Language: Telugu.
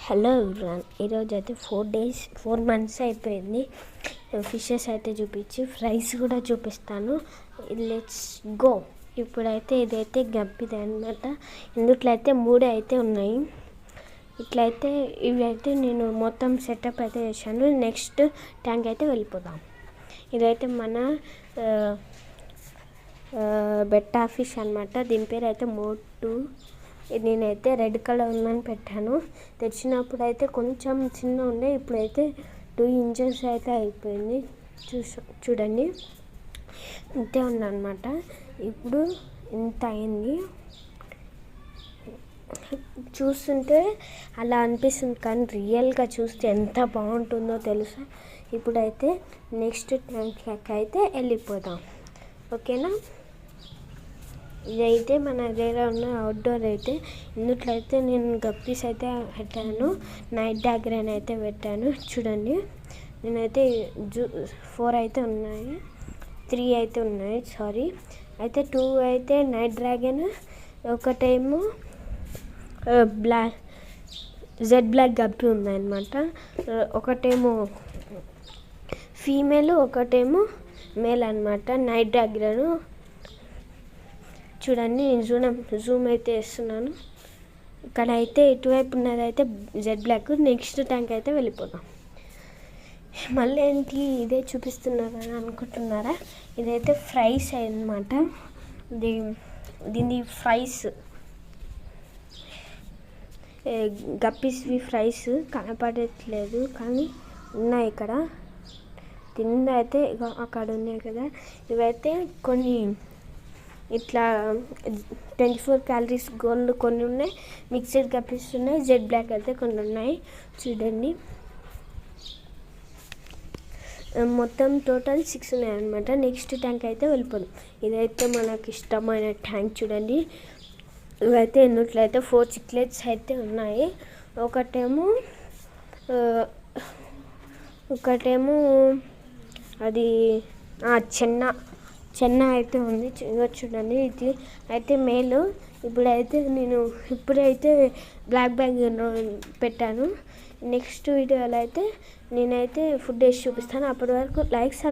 హలో ఎవ్రీవన్, ఈరోజు అయితే 4 months అయిపోయింది. ఫిషెస్ అయితే చూపించి ఫ్రైస్ కూడా చూపిస్తాను. Let's go. ఇప్పుడైతే ఇదైతే గప్పిది అనమాట. ఇందుట్లో అయితే 3 అయితే ఉన్నాయి. ఇట్లయితే ఇవి అయితే నేను మొత్తం సెటప్ అయితే చేశాను. నెక్స్ట్ ట్యాంక్ అయితే వెళ్ళిపోదాం. ఇదైతే మన బెట్టా ఫిష్ అనమాట. దీని పేరు అయితే మోటు. నేనైతే రెడ్ కలర్ ఉందని పెట్టాను. తెచ్చినప్పుడు అయితే కొంచెం చిన్న ఉండే, ఇప్పుడైతే 2 inches అయితే అయిపోయింది. చూడండి, ఇంతే ఉందన్నమాట. ఇప్పుడు ఇంత అయింది. చూస్తుంటే అలా అనిపిస్తుంది, కానీ రియల్గా చూస్తే ఎంత బాగుంటుందో తెలుసా. ఇప్పుడైతే నెక్స్ట్ ట్యాంక్ అయితే వెళ్ళిపోదాం. ఓకేనా. ఇదైతే మన దగ్గర ఉన్న అవుట్డోర్ అయితే. ఇందుట్లో అయితే నేను గప్పీస్ అయితే పెట్టాను, నైట్ డ్రాగన్ అయితే పెట్టాను. చూడండి, నేనైతే 4 అయితే ఉన్నాయి, 3 అయితే ఉన్నాయి, సారీ. అయితే 2 అయితే నైట్ డ్రాగన్, ఒకటేమో జెడ్ బ్లాక్ గప్పి ఉందన్నమాట. ఒకటేమో ఫీమేల్, ఒకటేమో మేల్ అనమాట, నైట్ డ్రాగన్. చూడండి, జూమ్ అయితే వేస్తున్నాను. ఇక్కడ అయితే ఇటువైపు ఉన్నది అయితే జెడ్ బ్లాక్. నెక్స్ట్ ట్యాంక్ అయితే వెళ్ళిపోదాం. మళ్ళీ ఏంటి ఇదే చూపిస్తున్నారని అనుకుంటున్నారా? ఇదైతే ఫ్రైస్ అన్నమాట. దీని ఫ్రైస్, గప్పీస్వి ఫ్రైస్ కనపడట్లేదు, కానీ ఉన్నాయి ఇక్కడ కింద అయితే. అక్కడ ఉన్నాయి కదా, ఇవైతే కొన్ని ఇట్లా 24 calories గోల్డ్ కొన్ని ఉన్నాయి, మిక్స్డ్ గప్పీస్ ఉన్నాయి, జెడ్ బ్లాక్ అయితే కొన్ని ఉన్నాయి. చూడండి, మొత్తం టోటల్ 6 ఉన్నాయి అనమాట. నెక్స్ట్ ట్యాంక్ అయితే వెళ్ళిపోదాం. ఇదైతే మనకి ఇష్టమైన ట్యాంక్. చూడండి, ఇవైతే ఎన్నట్లయితే 4 చిక్లెట్స్ అయితే ఉన్నాయి. ఒకటేమో అది చెన్న అయితే ఉంది. చూడండి, ఇది అయితే మేలు. ఇప్పుడైతే బ్లాక్ బ్యాగ్ పెట్టాను. నెక్స్ట్ వీడియోలో అయితే నేనైతే ఫుడ్ వేసి చూపిస్తాను. అప్పటి వరకు లైక్స్